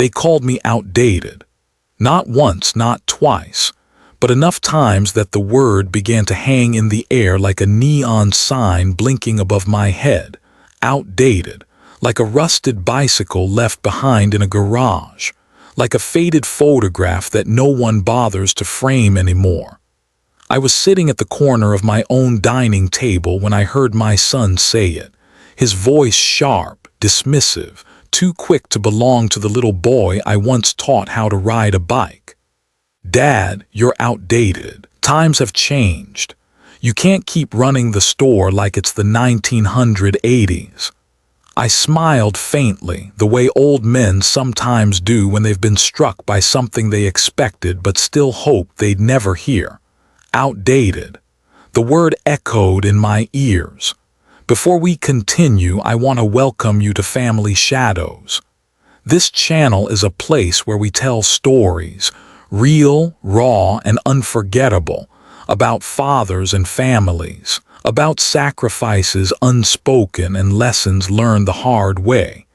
They called me outdated. Not once, not twice, but enough times that the word began to hang in the air like a neon sign blinking above my head. Outdated, like a rusted bicycle left behind in a garage, like a faded photograph that no one bothers to frame anymore. I was sitting at the corner of my own dining table when I heard my son say it, his voice sharp, dismissive, too quick to belong to the little boy I once taught how to ride a bike. "Dad, you're outdated. Times have changed. You can't keep running the store like it's the 1980s. I smiled faintly, the way old men sometimes do when they've been struck by something they expected but still hoped they'd never hear. Outdated. The word echoed in my ears. Before we continue, I want to welcome you to Family Shadows. This channel is a place where we tell stories, real, raw, and unforgettable, about fathers and families, about sacrifices unspoken and lessons learned the hard way.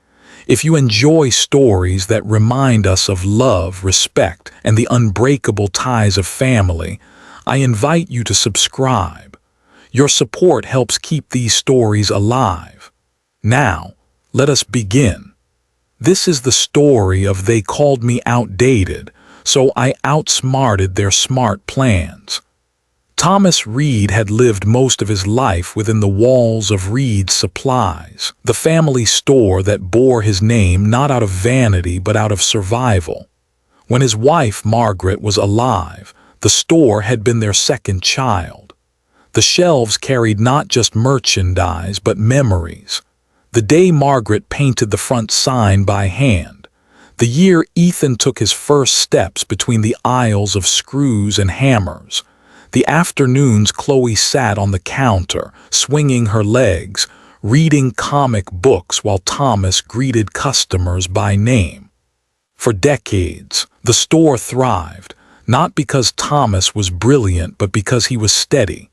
If you enjoy stories that remind us of love, respect, and the unbreakable ties of family, I invite you to subscribe. Your support helps keep these stories alive. Now, let us begin. This is the story of They Called Me Outdated, so I outsmarted their smart plans. Thomas Reed had lived most of his life within the walls of Reed's Supplies, the family store that bore his name not out of vanity but out of survival. When his wife, Margaret, was alive, the store had been their second child. The shelves carried not just merchandise but memories. The day Margaret painted the front sign by hand. The year Ethan took his first steps between the aisles of screws and hammers. The afternoons Chloe sat on the counter, swinging her legs, reading comic books while Thomas greeted customers by name. For decades, the store thrived, not because Thomas was brilliant but because he was steady.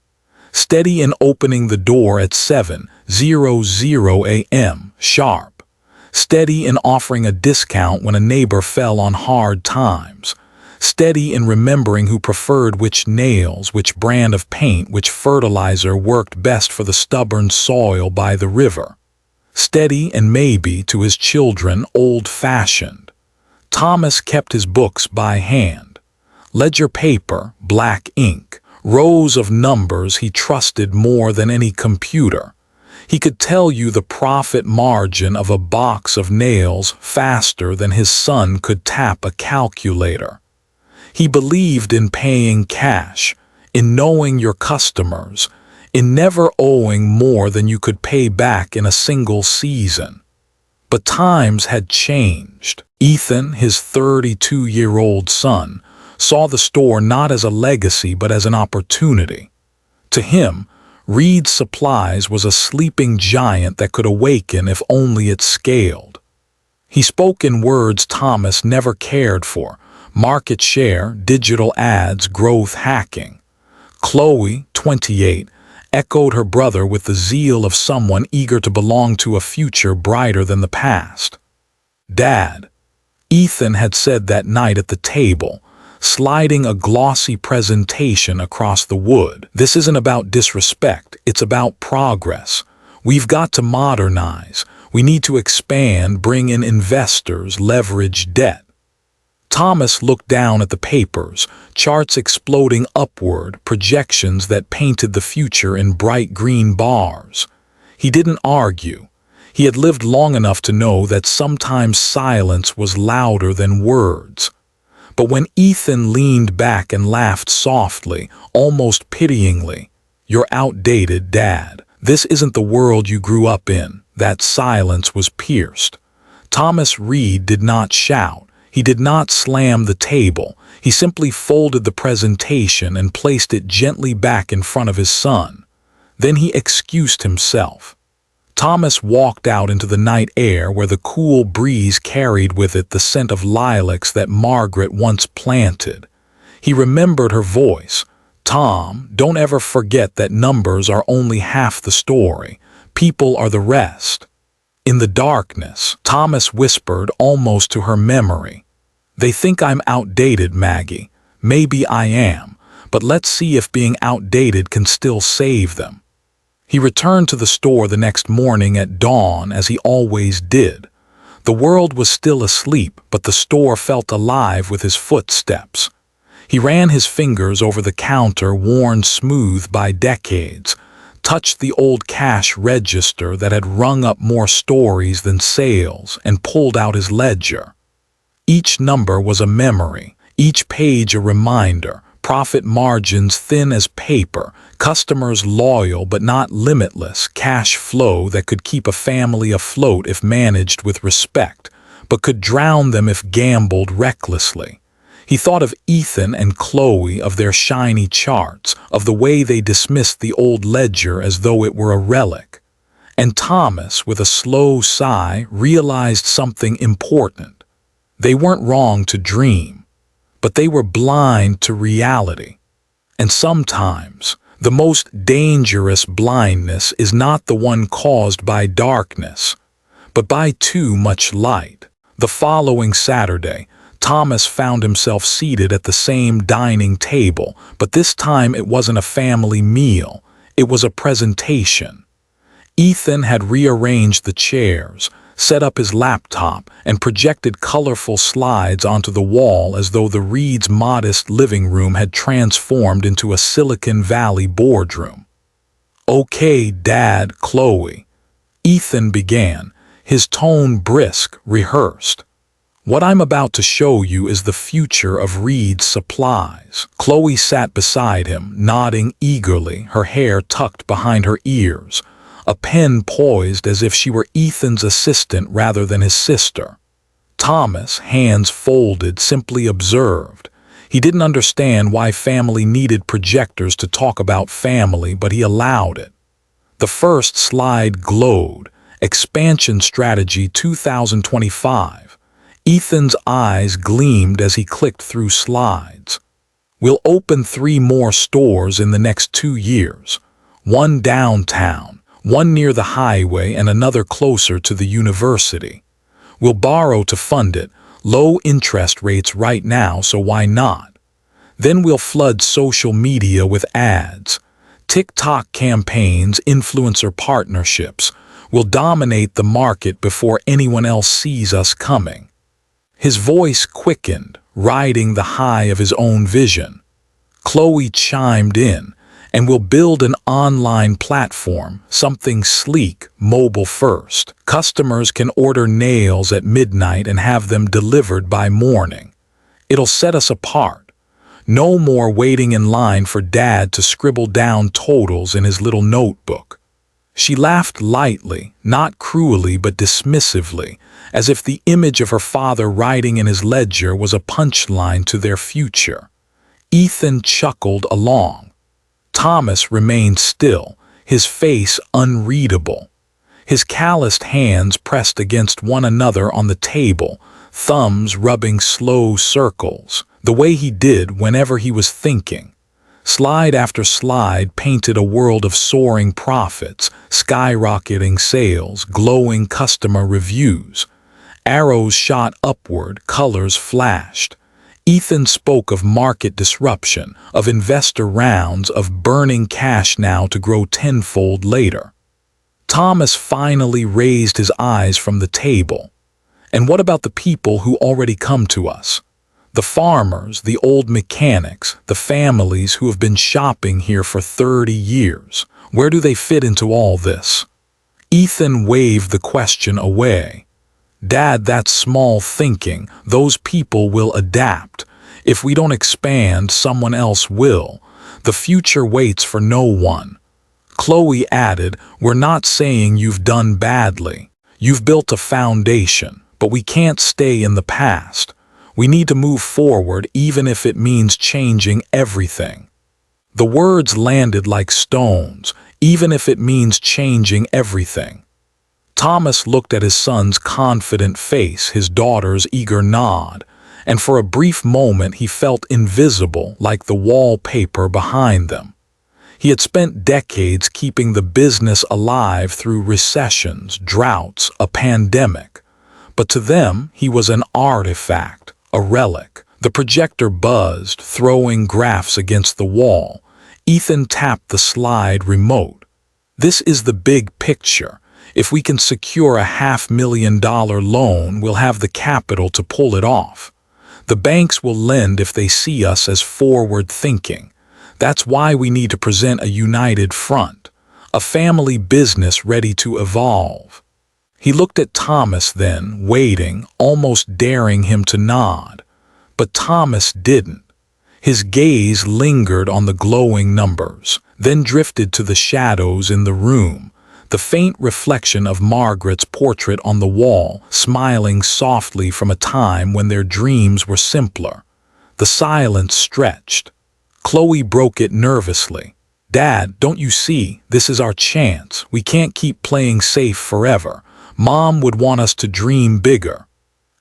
Steady in opening the door at 7:00 a.m. sharp. Steady in offering a discount when a neighbor fell on hard times. Steady in remembering who preferred which nails, which brand of paint, which fertilizer worked best for the stubborn soil by the river. Steady and maybe, to his children, old-fashioned. Thomas kept his books by hand. Ledger paper, black ink, rows of numbers he trusted more than any computer. He could tell you the profit margin of a box of nails faster than his son could tap a calculator. He believed in paying cash, in knowing your customers, in never owing more than you could pay back in a single season. But times had changed. Ethan, his 32-year-old son, saw the store not as a legacy but as an opportunity. To him, Reed's Supplies was a sleeping giant that could awaken if only it scaled. He spoke in words Thomas never cared for: market share, digital ads, growth hacking. Chloe, 28, echoed her brother with the zeal of someone eager to belong to a future brighter than the past. "Dad," Ethan had said that night at the table, sliding a glossy presentation across the wood, "this isn't about disrespect, it's about progress. We've got to modernize. We need to expand, bring in investors, leverage debt." Thomas looked down at the papers, charts exploding upward, projections that painted the future in bright green bars. He didn't argue. He had lived long enough to know that sometimes silence was louder than words. But when Ethan leaned back and laughed softly, almost pityingly, "You're outdated, Dad. This isn't the world you grew up in," that silence was pierced. Thomas Reed did not shout. He did not slam the table. He simply folded the presentation and placed it gently back in front of his son. Then he excused himself. Thomas walked out into the night air where the cool breeze carried with it the scent of lilacs that Margaret once planted. He remembered her voice. "Tom, don't ever forget that numbers are only half the story. People are the rest." In the darkness, Thomas whispered almost to her memory. "They think I'm outdated, Maggie. Maybe I am, but let's see if being outdated can still save them." He returned to the store the next morning at dawn as he always did. The world was still asleep, but the store felt alive with his footsteps. He ran his fingers over the counter worn smooth by decades, touched the old cash register that had rung up more stories than sales, and pulled out his ledger. Each number was a memory, each page a reminder, profit margins thin as paper, customers loyal but not limitless, cash flow that could keep a family afloat if managed with respect, but could drown them if gambled recklessly. He thought of Ethan and Chloe, of their shiny charts, of the way they dismissed the old ledger as though it were a relic. And Thomas, with a slow sigh, realized something important. They weren't wrong to dream, but they were blind to reality. And sometimes, the most dangerous blindness is not the one caused by darkness, but by too much light. The following Saturday, Thomas found himself seated at the same dining table, but this time it wasn't a family meal, it was a presentation. Ethan had rearranged the chairs, set up his laptop, and projected colorful slides onto the wall as though the Reeds' modest living room had transformed into a Silicon Valley boardroom. "Okay, Dad, Chloe," Ethan began, his tone brisk, rehearsed. "What I'm about to show you is the future of Reed's supplies." Chloe sat beside him, nodding eagerly, her hair tucked behind her ears, a pen poised as if she were Ethan's assistant rather than his sister. Thomas, hands folded, simply observed. He didn't understand why family needed projectors to talk about family, but he allowed it. The first slide glowed, Expansion Strategy 2025. Ethan's eyes gleamed as he clicked through slides. "We'll open 3 more stores in the next 2 years. One downtown, one near the highway, and another closer to the university. We'll borrow to fund it, low interest rates right now, so why not? Then we'll flood social media with ads, TikTok campaigns, influencer partnerships. We'll dominate the market before anyone else sees us coming." His voice quickened, riding the high of his own vision. Chloe chimed in, "And we'll build an online platform, something sleek, mobile first. Customers can order nails at midnight and have them delivered by morning. It'll set us apart. No more waiting in line for Dad to scribble down totals in his little notebook." She laughed lightly, not cruelly but dismissively, as if the image of her father writing in his ledger was a punchline to their future. Ethan chuckled along. Thomas remained still, his face unreadable. His calloused hands pressed against one another on the table, thumbs rubbing slow circles, the way he did whenever he was thinking. Slide after slide painted a world of soaring profits, skyrocketing sales, glowing customer reviews. Arrows shot upward, colors flashed. Ethan spoke of market disruption, of investor rounds, of burning cash now to grow tenfold later. Thomas finally raised his eyes from the table. "And what about the people who already come to us? The farmers, the old mechanics, the families who have been shopping here for 30 years. Where do they fit into all this?" Ethan waved the question away. "Dad, that's small thinking. Those people will adapt. If we don't expand, someone else will. The future waits for no one." Chloe added, "We're not saying you've done badly. You've built a foundation, but we can't stay in the past. We need to move forward even if it means changing everything." The words landed like stones, even if it means changing everything. Thomas looked at his son's confident face, his daughter's eager nod, and for a brief moment he felt invisible, like the wallpaper behind them. He had spent decades keeping the business alive through recessions, droughts, a pandemic. But to them, he was an artifact, a relic. The projector buzzed, throwing graphs against the wall. Ethan tapped the slide remote. This is the big picture. If we can secure a $500,000 loan, we'll have the capital to pull it off. The banks will lend if they see us as forward-thinking. That's why we need to present a united front, a family business ready to evolve. He looked at Thomas then, waiting, almost daring him to nod. But Thomas didn't. His gaze lingered on the glowing numbers, then drifted to the shadows in the room, the faint reflection of Margaret's portrait on the wall, smiling softly from a time when their dreams were simpler. The silence stretched. Chloe broke it nervously. "Dad, don't you see? This is our chance. We can't keep playing safe forever. Mom would want us to dream bigger."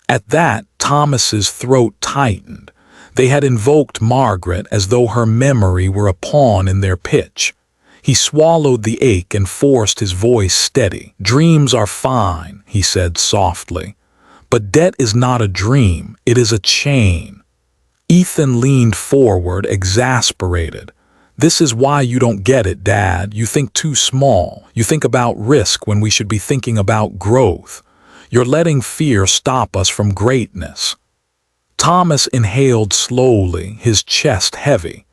At that, Thomas's throat tightened. They had invoked Margaret as though her memory were a pawn in their pitch. He swallowed the ache and forced his voice steady. "Dreams are fine," he said softly. "But debt is not a dream, it is a chain." Ethan leaned forward, exasperated. "This is why you don't get it, Dad. You think too small. You think about risk when we should be thinking about growth. You're letting fear stop us from greatness." Thomas inhaled slowly, his chest heavy.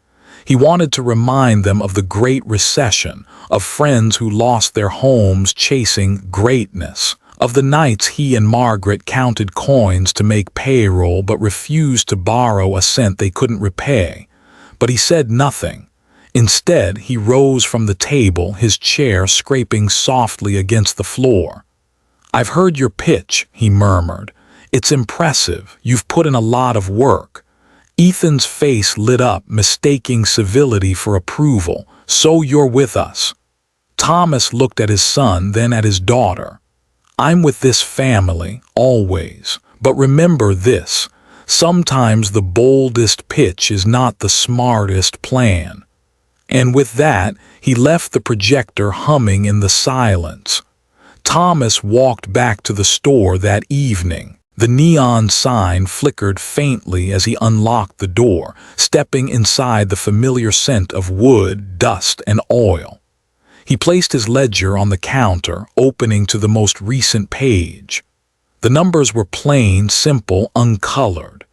He wanted to remind them of the Great Recession, of friends who lost their homes chasing greatness, of the nights he and Margaret counted coins to make payroll but refused to borrow a cent they couldn't repay. But he said nothing. Instead, he rose from the table, his chair scraping softly against the floor. "I've heard your pitch," he murmured. "It's impressive. You've put in a lot of work." Ethan's face lit up, mistaking civility for approval. "So you're with us." Thomas looked at his son, then at his daughter. "I'm with this family, always. But remember this, sometimes the boldest pitch is not the smartest plan." And with that, he left the projector humming in the silence. Thomas walked back to the store that evening. The neon sign flickered faintly as he unlocked the door, stepping inside the familiar scent of wood, dust, and oil. He placed his ledger on the counter, opening to the most recent page. The numbers were plain, simple, uncolored.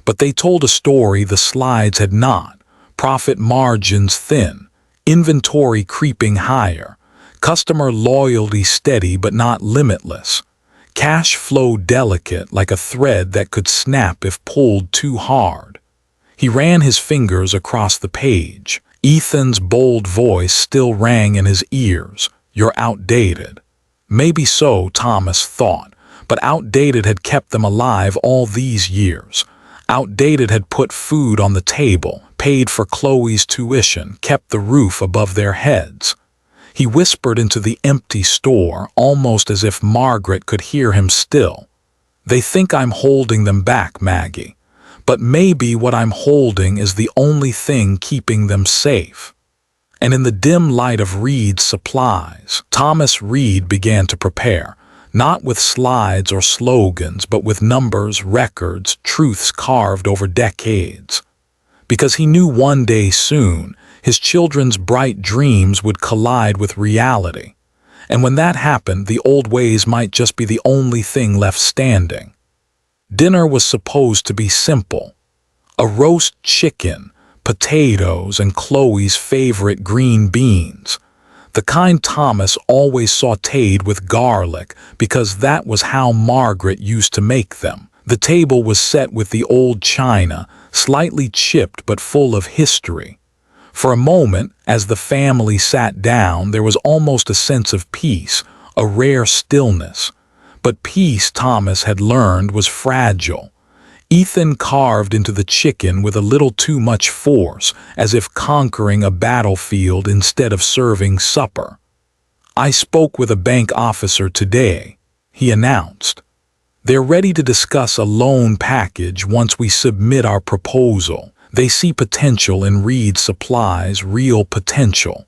But they told a story the slides had not. Profit margins thin, inventory creeping higher, customer loyalty steady but not limitless, cash flow delicate like a thread that could snap if pulled too hard. He ran his fingers across the page. Ethan's bold voice still rang in his ears. "You're outdated." Maybe so, Thomas thought, but outdated had kept them alive all these years. Outdated had put food on the table, paid for Chloe's tuition, kept the roof above their heads. He whispered into the empty store, almost as if Margaret could hear him still. "They think I'm holding them back, Maggie. But maybe what I'm holding is the only thing keeping them safe." And in the dim light of Reed's supplies, Thomas Reed began to prepare, not with slides or slogans, but with numbers, records, truths carved over decades. Because he knew one day soon, his children's bright dreams would collide with reality. And when that happened, the old ways might just be the only thing left standing. Dinner was supposed to be simple. A roast chicken, potatoes, and Chloe's favorite green beans. The kind Thomas always sautéed with garlic because that was how Margaret used to make them. The table was set with the old china, slightly chipped but full of history. For a moment, as the family sat down, there was almost a sense of peace, a rare stillness. But peace, Thomas had learned, was fragile. Ethan carved into the chicken with a little too much force, as if conquering a battlefield instead of serving supper. "I spoke with a bank officer today," he announced. "They're ready to discuss a loan package once we submit our proposal. They see potential in Reed Supply's real potential.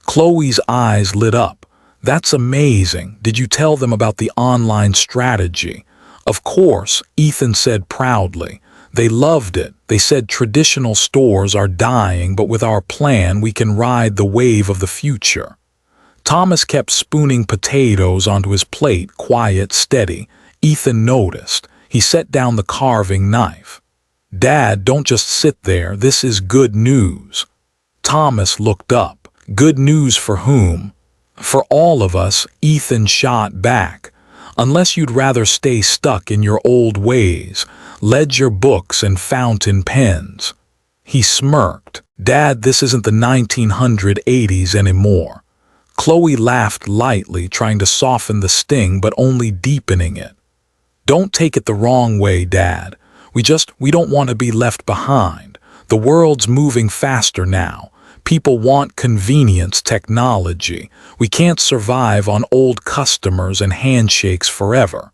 Chloe's eyes lit up. That's amazing. Did you tell them about the online strategy? Of course, Ethan said proudly. They loved it. They said traditional stores are dying, but with our plan we can ride the wave of the future. Thomas kept spooning potatoes onto his plate, quiet, steady. Ethan noticed. He set down the carving knife. Dad, don't just sit there. This is good news. Thomas looked up. Good news for whom? For all of us, Ethan shot back. Unless you'd rather stay stuck in your old ways, ledger books and fountain pens. He smirked. Dad, this isn't the 1980s anymore. Chloe laughed lightly, trying to soften the sting but only deepening it. Don't take it the wrong way, Dad. We don't want to be left behind. The world's moving faster now. People want convenience, technology. We can't survive on old customers and handshakes forever.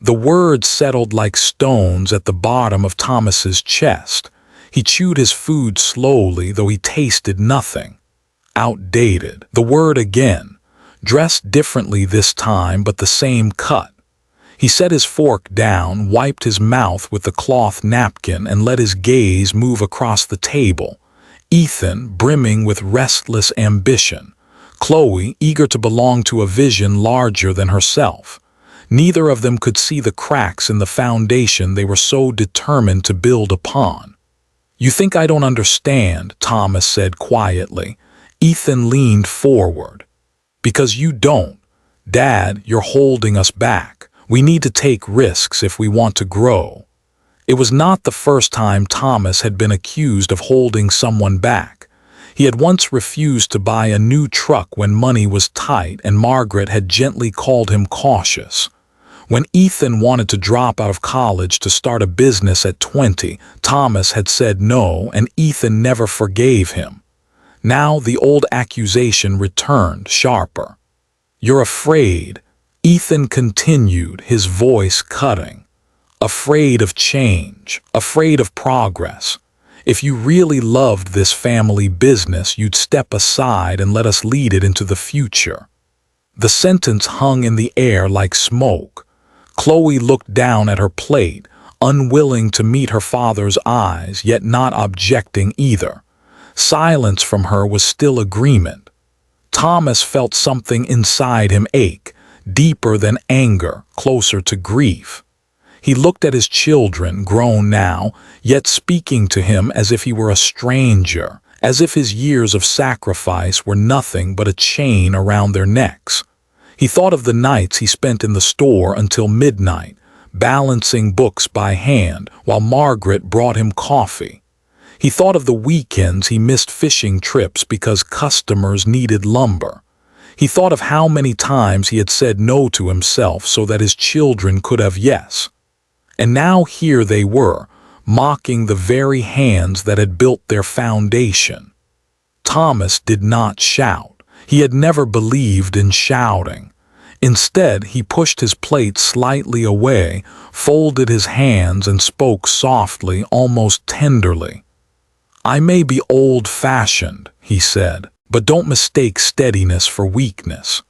The words settled like stones at the bottom of Thomas's chest. He chewed his food slowly, though he tasted nothing. Outdated. The word again. Dressed differently this time, but the same cut. He set his fork down, wiped his mouth with the cloth napkin, and let his gaze move across the table. Ethan, brimming with restless ambition. Chloe, eager to belong to a vision larger than herself. Neither of them could see the cracks in the foundation they were so determined to build upon. You think I don't understand, Thomas said quietly. Ethan leaned forward. Because you don't. Dad, you're holding us back. We need to take risks if we want to grow. It was not the first time Thomas had been accused of holding someone back. He had once refused to buy a new truck when money was tight, and Margaret had gently called him cautious. When Ethan wanted to drop out of college to start a business at 20, Thomas had said no, and Ethan never forgave him. Now the old accusation returned, sharper. You're afraid, Ethan continued, his voice cutting. Afraid of change, afraid of progress. If you really loved this family business, you'd step aside and let us lead it into the future. The sentence hung in the air like smoke. Chloe looked down at her plate, unwilling to meet her father's eyes, yet not objecting either. Silence from her was still agreement. Thomas felt something inside him ache, deeper than anger, closer to grief. He looked at his children, grown now, yet speaking to him as if he were a stranger, as if his years of sacrifice were nothing but a chain around their necks. He thought of the nights he spent in the store until midnight, balancing books by hand while Margaret brought him coffee. He thought of the weekends he missed fishing trips because customers needed lumber. He thought of how many times he had said no to himself so that his children could have yes. And now here they were, mocking the very hands that had built their foundation. Thomas did not shout. He had never believed in shouting. Instead, he pushed his plate slightly away, folded his hands, and spoke softly, almost tenderly. I may be old-fashioned, he said, but don't mistake steadiness for weakness.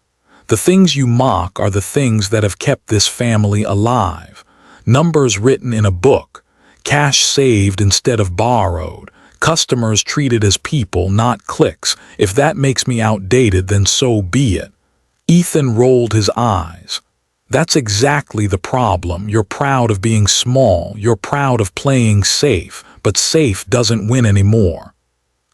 The things you mock are the things that have kept this family alive. Numbers written in a book, cash saved instead of borrowed, customers treated as people, not clicks. If that makes me outdated, then so be it. Ethan rolled his eyes. That's exactly the problem. You're proud of being small, you're proud of playing safe, but safe doesn't win anymore.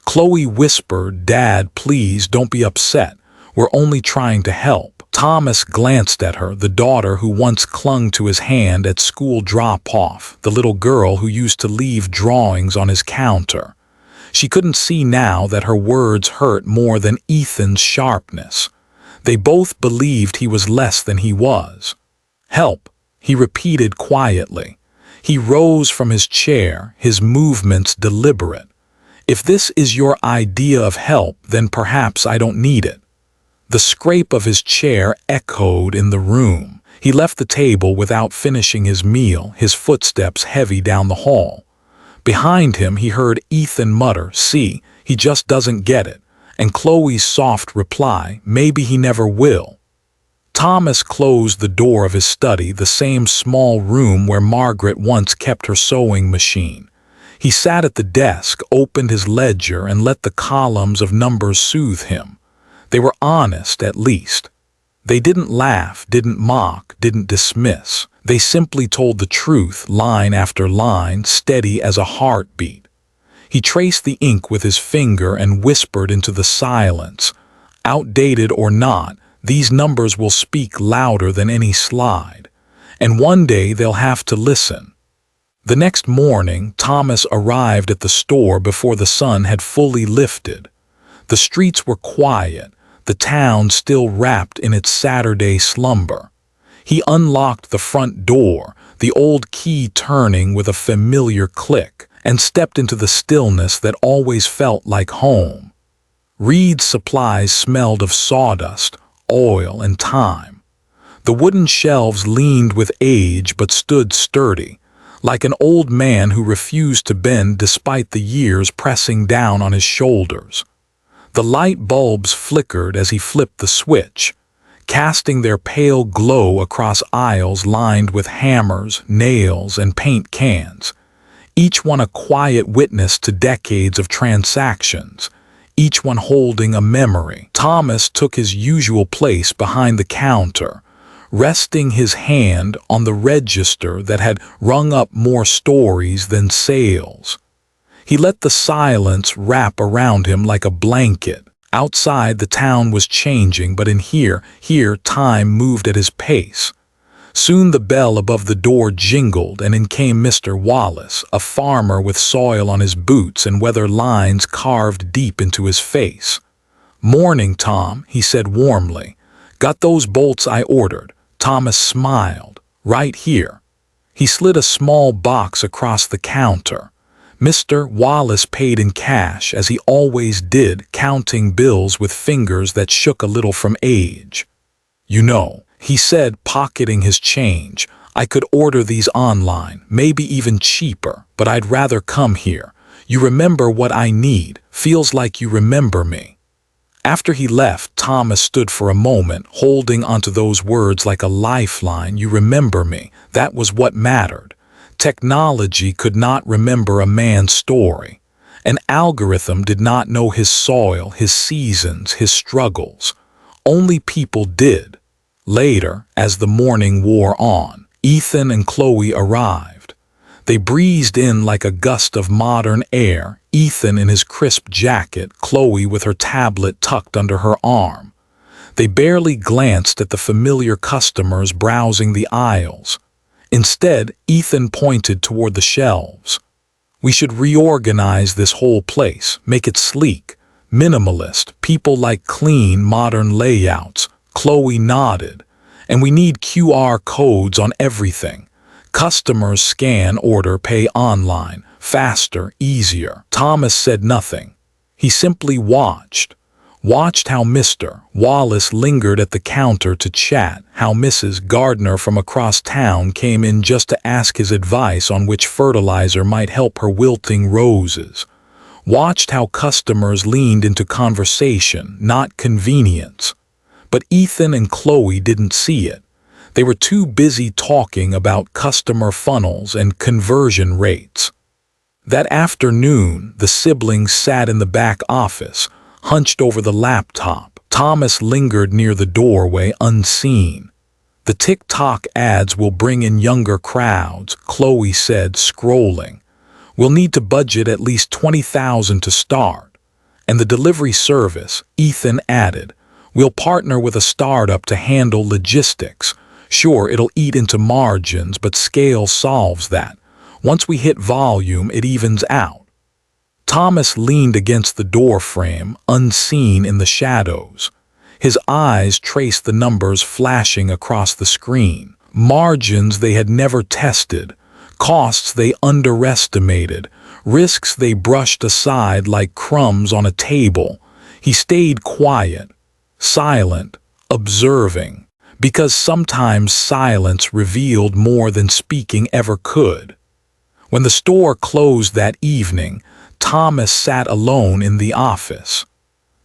Chloe whispered, Dad, please don't be upset. We're only trying to help. Thomas glanced at her, the daughter who once clung to his hand at school drop-off, the little girl who used to leave drawings on his counter. She couldn't see now that her words hurt more than Ethan's sharpness. They both believed he was less than he was. Help, he repeated quietly. He rose from his chair, his movements deliberate. If this is your idea of help, then perhaps I don't need it. The scrape of his chair echoed in the room. He left the table without finishing his meal, his footsteps heavy down the hall. Behind him, he heard Ethan mutter, "See, he just doesn't get it," and Chloe's soft reply, "Maybe he never will." Thomas closed the door of his study, the same small room where Margaret once kept her sewing machine. He sat at the desk, opened his ledger, and let the columns of numbers soothe him. They were honest, at least. They didn't laugh, didn't mock, didn't dismiss. They simply told the truth, line after line, steady as a heartbeat. He traced the ink with his finger and whispered into the silence, "Outdated or not, these numbers will speak louder than any slide. And one day they'll have to listen." The next morning, Thomas arrived at the store before the sun had fully lifted. The streets were quiet, the town still wrapped in its Saturday slumber. He unlocked the front door, the old key turning with a familiar click, and stepped into the stillness that always felt like home. Reed's supplies smelled of sawdust, oil, and time. The wooden shelves leaned with age but stood sturdy, like an old man who refused to bend despite the years pressing down on his shoulders. The light bulbs flickered as he flipped the switch, casting their pale glow across aisles lined with hammers, nails, and paint cans, each one a quiet witness to decades of transactions, each one holding a memory. Thomas took his usual place behind the counter, resting his hand on the register that had rung up more stories than sales. He let the silence wrap around him like a blanket. Outside, the town was changing, but in here time moved at his pace. Soon the bell above the door jingled, and in came Mr. Wallace, a farmer with soil on his boots and weather lines carved deep into his face. "Morning, Tom," he said warmly. "Got those bolts I ordered?" Thomas smiled. "Right here." He slid a small box across the counter. Mr. Wallace paid in cash, as he always did, counting bills with fingers that shook a little from age. "You know," he said, pocketing his change, "I could order these online, maybe even cheaper, but I'd rather come here. You remember what I need. Feels like you remember me." After he left, Thomas stood for a moment, holding onto those words like a lifeline. "You remember me." That was what mattered. Technology could not remember a man's story. An algorithm did not know his soil, his seasons, his struggles. Only people did. Later, as the morning wore on, Ethan and Chloe arrived. They breezed in like a gust of modern air, Ethan in his crisp jacket, Chloe with her tablet tucked under her arm. They barely glanced at the familiar customers browsing the aisles. Instead, Ethan pointed toward the shelves. "We should reorganize this whole place, make it sleek, minimalist. People like clean, modern layouts." Chloe nodded. "And we need QR codes on everything. Customers scan, order, pay online. Faster, easier." Thomas said nothing. He simply watched how Mr. Wallace lingered at the counter to chat, how Mrs. Gardner from across town came in just to ask his advice on which fertilizer might help her wilting roses. Watched how customers leaned into conversation, not convenience. But Ethan and Chloe didn't see it. They were too busy talking about customer funnels and conversion rates. That afternoon, the siblings sat in the back office, hunched over the laptop. Thomas lingered near the doorway, unseen. "The TikTok ads will bring in younger crowds," Chloe said, scrolling. "We'll need to budget at least $20,000 to start. And the delivery service," Ethan added. "We'll partner with a startup to handle logistics. Sure, it'll eat into margins, but scale solves that. Once we hit volume, it evens out." Thomas leaned against the doorframe, unseen in the shadows. His eyes traced the numbers flashing across the screen. Margins they had never tested, costs they underestimated, risks they brushed aside like crumbs on a table. He stayed quiet, silent, observing, because sometimes silence revealed more than speaking ever could. When the store closed that evening, Thomas sat alone in the office.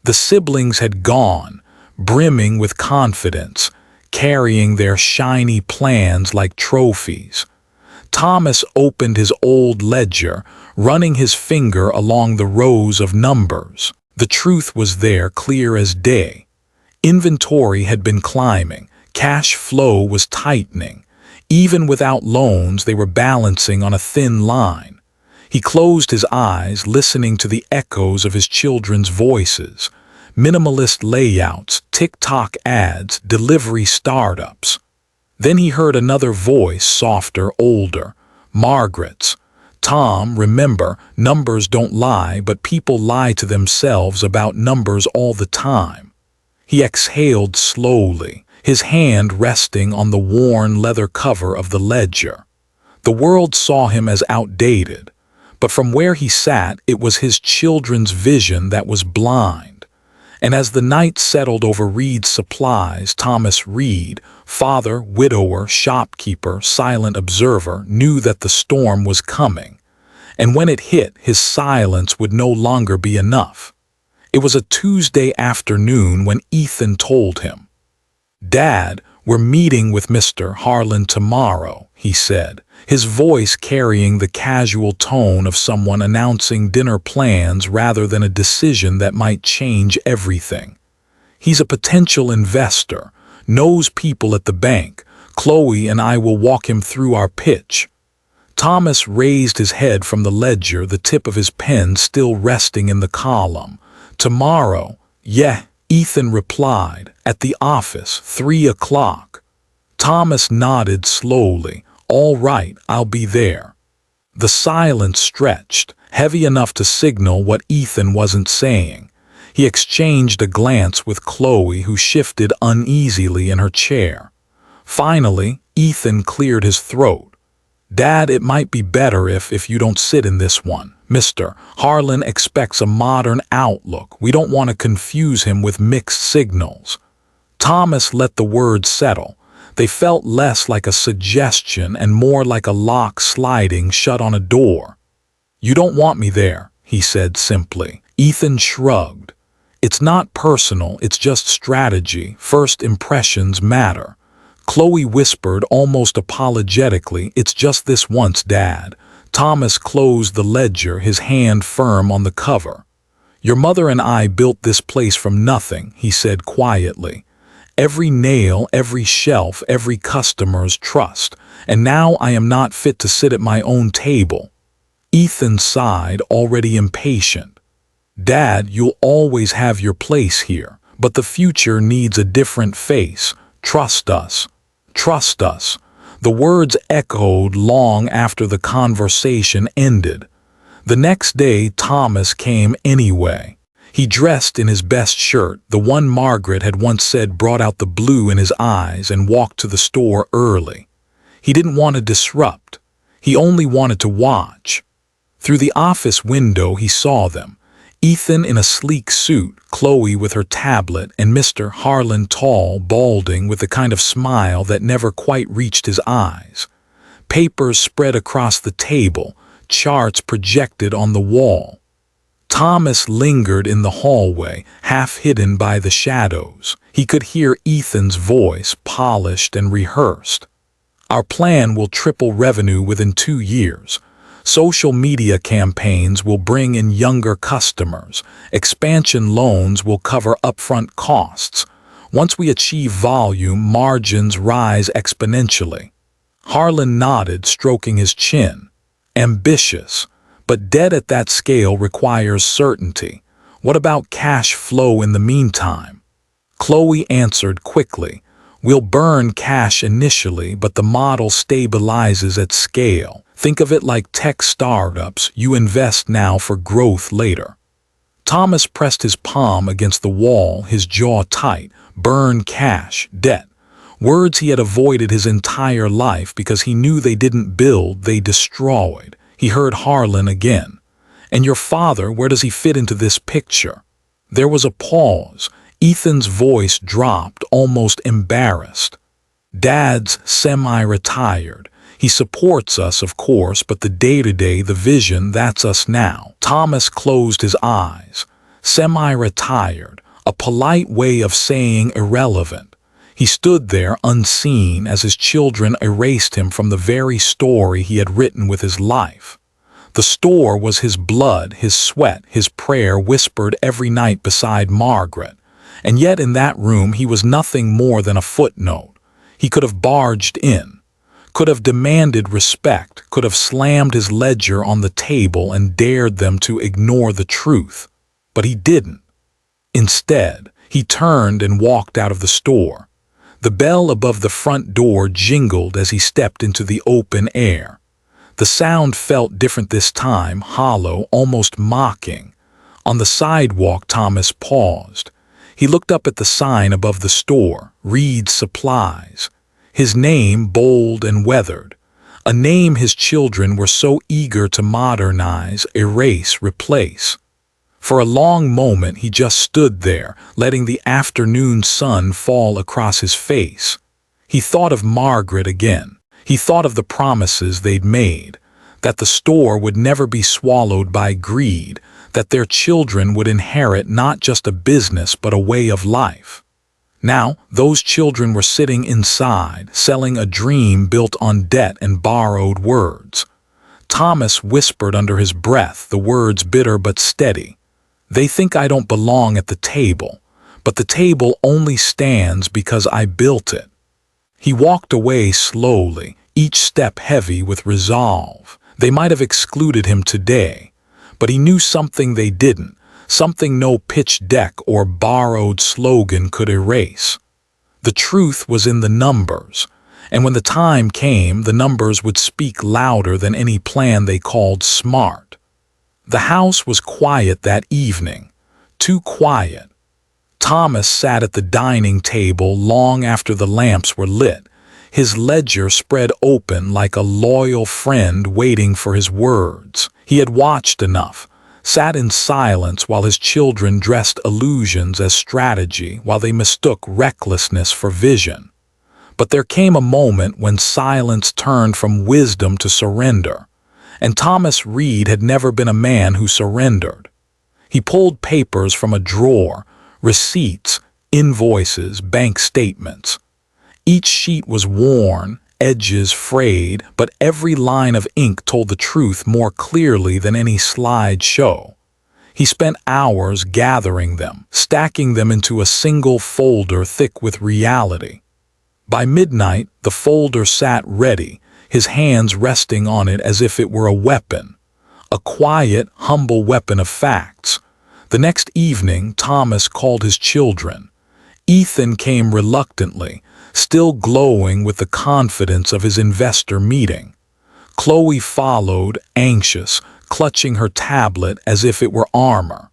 The siblings had gone, brimming with confidence, carrying their shiny plans like trophies. Thomas opened his old ledger, running his finger along the rows of numbers. The truth was there, clear as day. Inventory had been climbing, cash flow was tightening. Even without loans, they were balancing on a thin line. He closed his eyes, listening to the echoes of his children's voices. Minimalist layouts, TikTok ads, delivery startups. Then he heard another voice, softer, older. Margaret's. "Tom, remember, numbers don't lie, but people lie to themselves about numbers all the time." He exhaled slowly, his hand resting on the worn leather cover of the ledger. The world saw him as outdated, but from where he sat, it was his children's vision that was blind. And as the night settled over Reed's supplies, Thomas Reed, father, widower, shopkeeper, silent observer, knew that the storm was coming. And when it hit, his silence would no longer be enough. It was a Tuesday afternoon when Ethan told him, "Dad, we're meeting with Mr. Harlan tomorrow," he said, his voice carrying the casual tone of someone announcing dinner plans rather than a decision that might change everything. "He's a potential investor, knows people at the bank. Chloe and I will walk him through our pitch." Thomas raised his head from the ledger, the tip of his pen still resting in the column. "Tomorrow, yeah," Ethan replied, "at the office, 3 o'clock. Thomas nodded slowly. "All right, I'll be there." The silence stretched, heavy enough to signal what Ethan wasn't saying. He exchanged a glance with Chloe, who shifted uneasily in her chair. Finally, Ethan cleared his throat. "Dad, it might be better if you don't sit in this one. Mr. Harlan expects a modern outlook. We don't want to confuse him with mixed signals." Thomas let the words settle. They felt less like a suggestion and more like a lock sliding shut on a door. "You don't want me there," he said simply. Ethan shrugged. "It's not personal, it's just strategy. First impressions matter." Chloe whispered almost apologetically, "It's just this once, Dad." Thomas closed the ledger, his hand firm on the cover. "Your mother and I built this place from nothing," he said quietly. "Every nail, every shelf, every customer's trust. And now I am not fit to sit at my own table." Ethan sighed, already impatient. "Dad, you'll always have your place here, but the future needs a different face. Trust us. Trust us." The words echoed long after the conversation ended. The next day, Thomas came anyway. He dressed in his best shirt, the one Margaret had once said brought out the blue in his eyes, and walked to the store early. He didn't want to disrupt. He only wanted to watch. Through the office window, he saw them. Ethan in a sleek suit, Chloe with her tablet, and Mr. Harlan tall, balding, with the kind of smile that never quite reached his eyes. Papers spread across the table, charts projected on the wall. Thomas lingered in the hallway, half hidden by the shadows. He could hear Ethan's voice, polished and rehearsed. "Our plan will triple revenue within 2 years. Social media campaigns will bring in younger customers. Expansion loans will cover upfront costs. Once we achieve volume, margins rise exponentially." Harlan nodded, stroking his chin. "Ambitious. But debt at that scale requires certainty. What about cash flow in the meantime?" Chloe answered quickly. "We'll burn cash initially, but the model stabilizes at scale. Think of it like tech startups. You invest now for growth later." Thomas pressed his palm against the wall, his jaw tight. Burn cash, debt. Words he had avoided his entire life because he knew they didn't build, they destroyed. He heard Harlan again. "And your father, where does he fit into this picture?" There was a pause. Ethan's voice dropped, almost embarrassed. "Dad's semi-retired. He supports us, of course, but the day-to-day, the vision, that's us now. Thomas closed his eyes, semi-retired, a polite way of saying irrelevant. He stood there unseen as his children erased him from the very story he had written with his life. The store was his blood, his sweat, his prayer whispered every night beside Margaret. And yet in that room he was nothing more than a footnote. He could have barged in, could have demanded respect, could have slammed his ledger on the table and dared them to ignore the truth. But he didn't. Instead, he turned and walked out of the store. The bell above the front door jingled as he stepped into the open air. The sound felt different this time, hollow, almost mocking. On the sidewalk, Thomas paused. He looked up at the sign above the store, Reed's Supplies. His name bold and weathered. A name his children were so eager to modernize, erase, replace. For a long moment he just stood there, letting the afternoon sun fall across his face. He thought of Margaret again. He thought of the promises they'd made, that the store would never be swallowed by greed, that their children would inherit not just a business but a way of life. Now, those children were sitting inside, selling a dream built on debt and borrowed words. Thomas whispered under his breath, the words bitter but steady. They think I don't belong at the table, but the table only stands because I built it. He walked away slowly, each step heavy with resolve. They might have excluded him today, but he knew something they didn't, something no pitch deck or borrowed slogan could erase. The truth was in the numbers, and when the time came, the numbers would speak louder than any plan they called smart. The house was quiet that evening, too quiet. Thomas sat at the dining table long after the lamps were lit, his ledger spread open like a loyal friend waiting for his words. He had watched enough, sat in silence while his children dressed illusions as strategy, while they mistook recklessness for vision. But there came a moment when silence turned from wisdom to surrender. And Thomas Reed had never been a man who surrendered. He pulled papers from a drawer, receipts, invoices, bank statements. Each sheet was worn, edges frayed, but every line of ink told the truth more clearly than any slideshow. He spent hours gathering them, stacking them into a single folder thick with reality. By midnight, the folder sat ready, his hands resting on it as if it were a weapon, a quiet, humble weapon of facts. The next evening, Thomas called his children. Ethan came reluctantly, still glowing with the confidence of his investor meeting. Chloe followed, anxious, clutching her tablet as if it were armor.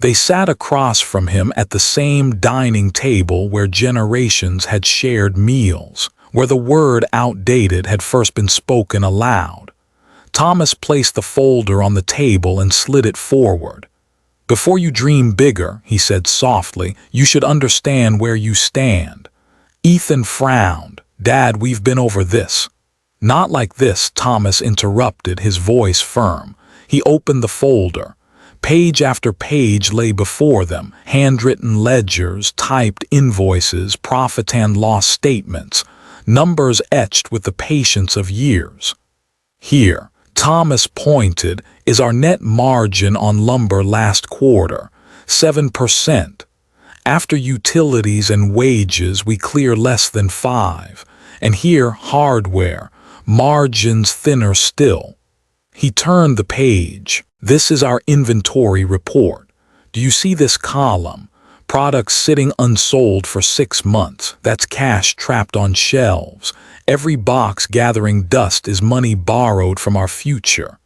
They sat across from him at the same dining table where generations had shared meals, where the word outdated had first been spoken aloud. Thomas placed the folder on the table and slid it forward. "Before you dream bigger," he said softly, "you should understand where you stand." Ethan frowned. "Dad, we've been over this." "Not like this," Thomas interrupted, his voice firm. He opened the folder. Page after page lay before them, handwritten ledgers, typed invoices, profit and loss statements, numbers etched with the patience of years. "Here," Thomas pointed, "is our net margin on lumber last quarter, 7%. After utilities and wages, we clear less than 5%. And here, hardware, margins thinner still." He turned the page. "This is our inventory report. Do you see this column? Products sitting unsold for 6 months. That's cash trapped on shelves. Every box gathering dust is money borrowed from our future."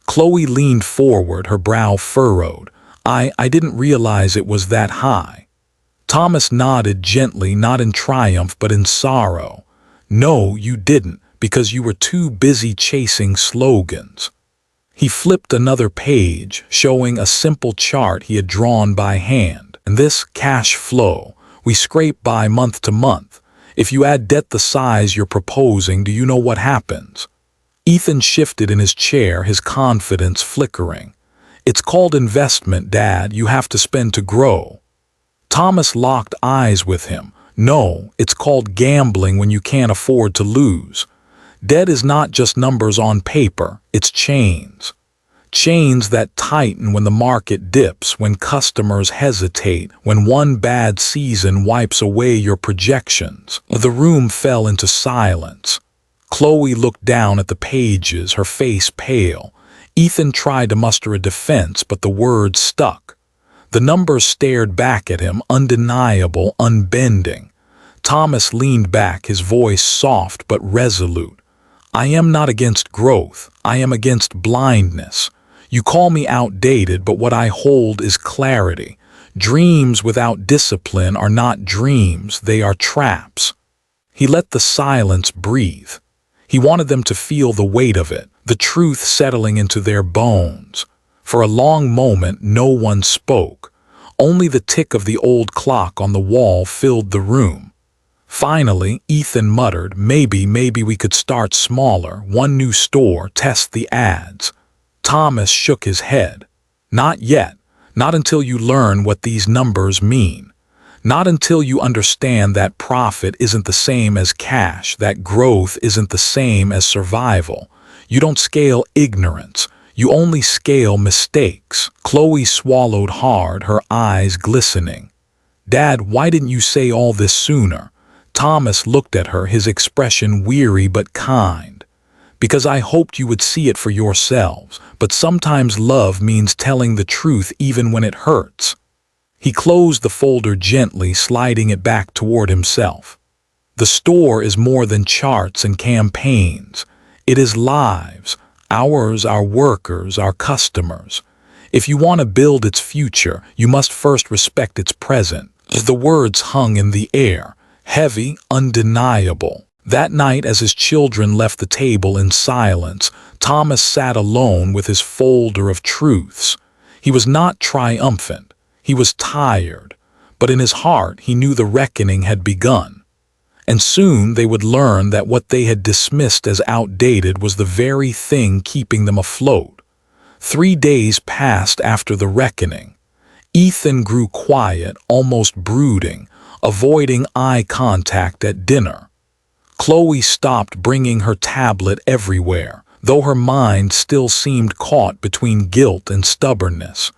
Chloe leaned forward, her brow furrowed. I didn't realize it was that high." Thomas nodded gently, not in triumph but in sorrow. "No, you didn't, because you were too busy chasing slogans." He flipped another page, showing a simple chart he had drawn by hand. "And this cash flow, we scrape by month to month. If you add debt the size you're proposing, do you know what happens? Ethan shifted in his chair, his confidence flickering. It's called investment, Dad. You have to spend to grow. Thomas locked eyes with him. No, it's called gambling when you can't afford to lose. Debt is not just numbers on paper, it's chains. Chains that tighten when the market dips, when customers hesitate, when one bad season wipes away your projections. The room fell into silence. Chloe looked down at the pages, her face pale. Ethan tried to muster a defense, but the words stuck. The numbers stared back at him, undeniable, unbending. Thomas leaned back, his voice soft but resolute. I am not against growth. I am against blindness. You call me outdated, but what I hold is clarity. Dreams without discipline are not dreams, they are traps. He let the silence breathe. He wanted them to feel the weight of it, the truth settling into their bones. For a long moment, no one spoke. Only the tick of the old clock on the wall filled the room. Finally, Ethan muttered, maybe we could start smaller, one new store, test the ads. Thomas shook his head. Not yet. Not until you learn what these numbers mean. Not until you understand that profit isn't the same as cash, that growth isn't the same as survival. You don't scale ignorance. You only scale mistakes. Chloe swallowed hard, her eyes glistening. Dad, why didn't you say all this sooner? Thomas looked at her, his expression weary but kind. Because I hoped you would see it for yourselves, but sometimes love means telling the truth even when it hurts. He closed the folder gently, sliding it back toward himself. The store is more than charts and campaigns. It is lives, ours, our workers, our customers. If you want to build its future, you must first respect its present. The words hung in the air, heavy, undeniable. That night, as his children left the table in silence, Thomas sat alone with his folder of truths. He was not triumphant. He was tired. But in his heart, he knew the reckoning had begun. And soon they would learn that what they had dismissed as outdated was the very thing keeping them afloat. 3 days passed after the reckoning. Ethan grew quiet, almost brooding, avoiding eye contact at dinner. Chloe stopped bringing her tablet everywhere, though her mind still seemed caught between guilt and stubbornness.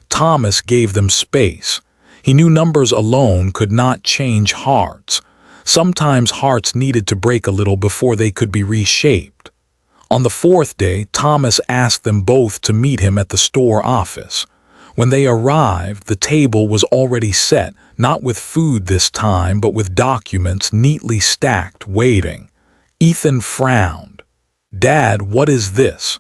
Thomas gave them space. He knew numbers alone could not change hearts. Sometimes hearts needed to break a little before they could be reshaped. On the 4th day, Thomas asked them both to meet him at the store office. When they arrived, the table was already set, not with food this time, but with documents neatly stacked, waiting. Ethan frowned. Dad, what is this?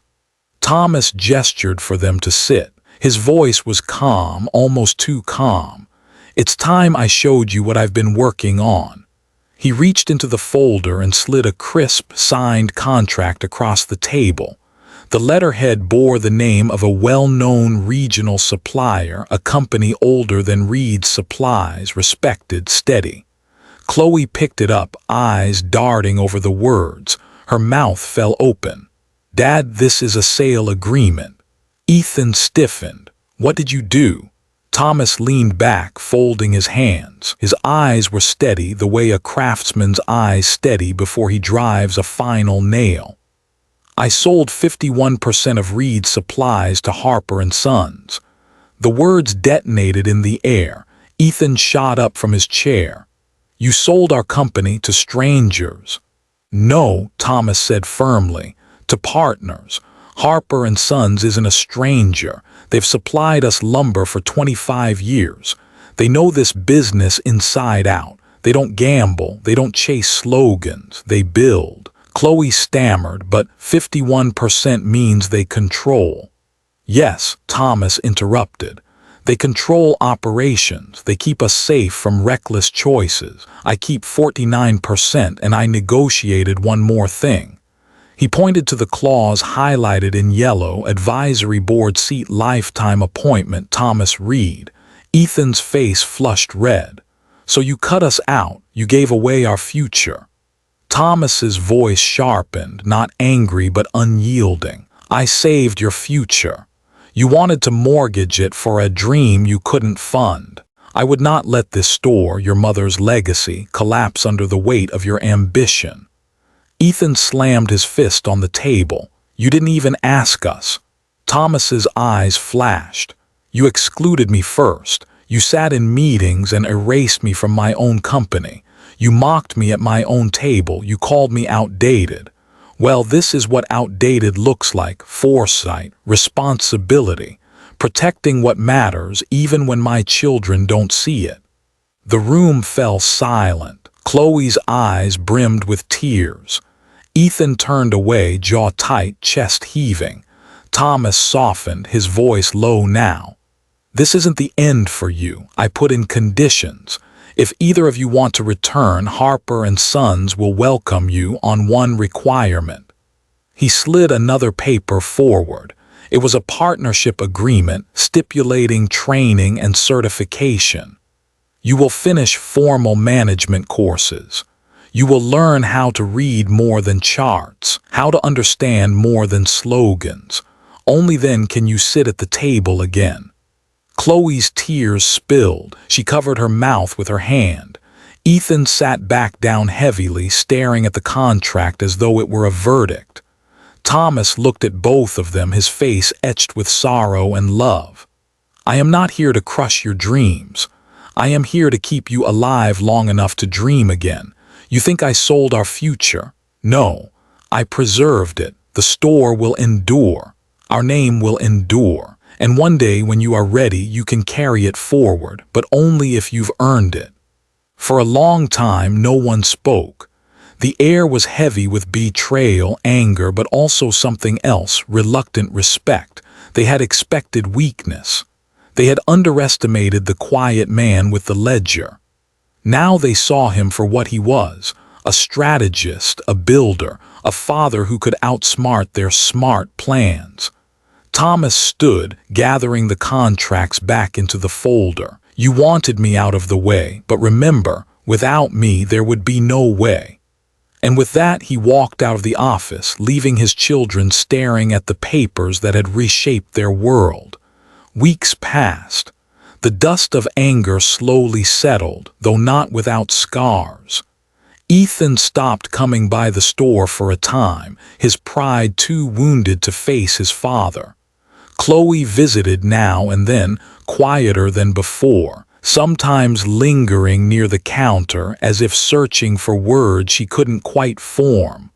Thomas gestured for them to sit. His voice was calm, almost too calm. It's time I showed you what I've been working on. He reached into the folder and slid a crisp, signed contract across the table. The letterhead bore the name of a well-known regional supplier, a company older than Reed's Supplies, respected, steady. Chloe picked it up, eyes darting over the words. Her mouth fell open. Dad, this is a sale agreement. Ethan stiffened. What did you do? Thomas leaned back, folding his hands. His eyes were steady, the way a craftsman's eyes steady before he drives a final nail. I sold 51% of Reed's Supplies to Harper & Sons. The words detonated in the air. Ethan shot up from his chair. You sold our company to strangers. No, Thomas said firmly, to partners. Harper & Sons isn't a stranger. They've supplied us lumber for 25 years. They know this business inside out. They don't gamble. They don't chase slogans. They build. Chloe stammered, but 51% means they control. Yes, Thomas interrupted. They control operations. They keep us safe from reckless choices. I keep 49% and I negotiated one more thing. He pointed to the clause highlighted in yellow, advisory board seat lifetime appointment, Thomas Reed. Ethan's face flushed red. So you cut us out. You gave away our future." Thomas's voice sharpened, not angry but unyielding. "I saved your future. You wanted to mortgage it for a dream you couldn't fund. I would not let this store, your mother's legacy, collapse under the weight of your ambition." Ethan slammed his fist on the table. "You didn't even ask us." Thomas's eyes flashed. "You excluded me first. You sat in meetings and erased me from my own company. You mocked me at my own table. You called me outdated. Well, this is what outdated looks like: foresight, responsibility, protecting what matters even when my children don't see it." The room fell silent. Chloe's eyes brimmed with tears. Ethan turned away, jaw tight, chest heaving. Thomas softened, his voice low now. "This isn't the end for you. I put in conditions. If either of you want to return, Harper and Sons will welcome you on one requirement." He slid another paper forward. It was a partnership agreement stipulating training and certification. "You will finish formal management courses. You will learn how to read more than charts, how to understand more than slogans. Only then can you sit at the table again." Chloe's tears spilled. She covered her mouth with her hand. Ethan sat back down heavily, staring at the contract as though it were a verdict. Thomas looked at both of them, his face etched with sorrow and love. "I am not here to crush your dreams. I am here to keep you alive long enough to dream again. You think I sold our future? No, I preserved it. The store will endure. Our name will endure. And one day when you are ready, you can carry it forward, but only if you've earned it." For a long time, no one spoke. The air was heavy with betrayal, anger, but also something else: reluctant respect. They had expected weakness. They had underestimated the quiet man with the ledger. Now they saw him for what he was: a strategist, a builder, a father who could outsmart their smart plans. Thomas stood, gathering the contracts back into the folder. "You wanted me out of the way, but remember, without me there would be no way." And with that he walked out of the office, leaving his children staring at the papers that had reshaped their world. Weeks passed. The dust of anger slowly settled, though not without scars. Ethan stopped coming by the store for a time, his pride too wounded to face his father. Chloe visited now and then, quieter than before, sometimes lingering near the counter as if searching for words she couldn't quite form.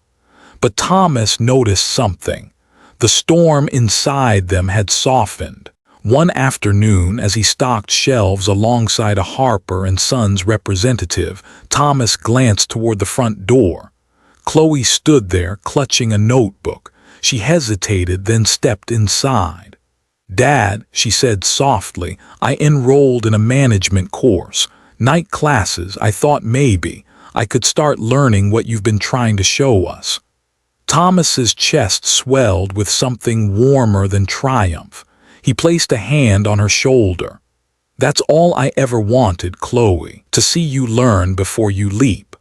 But Thomas noticed something. The storm inside them had softened. One afternoon, as he stocked shelves alongside a Harper and Sons representative, Thomas glanced toward the front door. Chloe stood there, clutching a notebook. She hesitated, then stepped inside. "Dad," she said softly, "I enrolled in a management course. Night classes. I thought maybe I could start learning what you've been trying to show us." Thomas's chest swelled with something warmer than triumph. He placed a hand on her shoulder. "That's all I ever wanted, Chloe, to see you learn before you leap."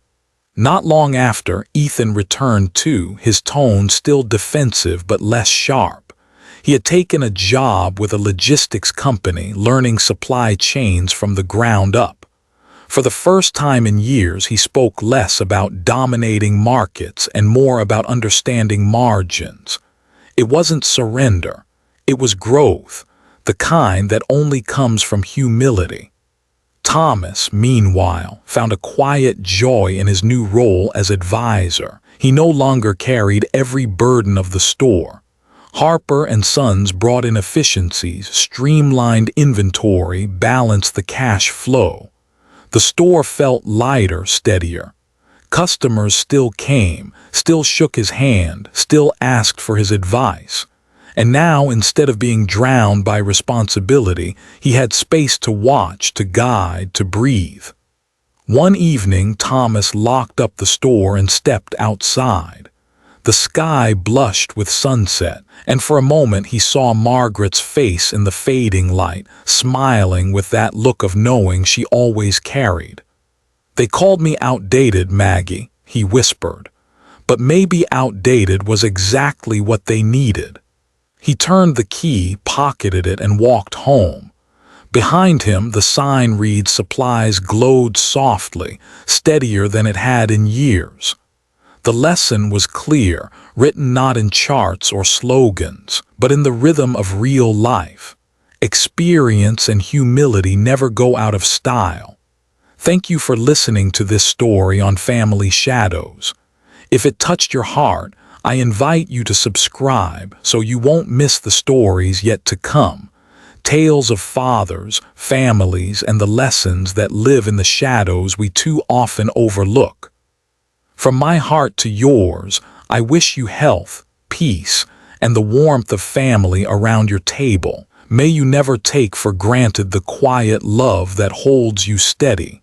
Not long after, Ethan returned too, his tone still defensive but less sharp. He had taken a job with a logistics company, learning supply chains from the ground up. For the first time in years, he spoke less about dominating markets and more about understanding margins. It wasn't surrender. It was growth, the kind that only comes from humility. Thomas, meanwhile, found a quiet joy in his new role as advisor. He no longer carried every burden of the store. Harper and Sons brought in efficiencies, streamlined inventory, balanced the cash flow. The store felt lighter, steadier. Customers still came, still shook his hand, still asked for his advice. And now, instead of being drowned by responsibility, he had space to watch, to guide, to breathe. One evening, Thomas locked up the store and stepped outside. The sky blushed with sunset, and for a moment he saw Margaret's face in the fading light, smiling with that look of knowing she always carried. They called me outdated, Maggie, he whispered. But maybe outdated was exactly what they needed. He turned the key, pocketed it, and walked home. Behind him, the sign read supplies glowed softly, steadier than it had in years. The lesson was clear, written not in charts or slogans, but in the rhythm of real life. Experience and humility never go out of style. Thank you for listening to this story on family shadows. If it touched your heart, I invite you to subscribe so you won't miss the stories yet to come. Tales of fathers, families, and the lessons that live in the shadows we too often overlook. From my heart to yours, I wish you health, peace, and the warmth of family around your table. May you never take for granted the quiet love that holds you steady.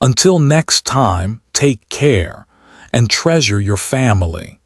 Until next time, take care and treasure your family.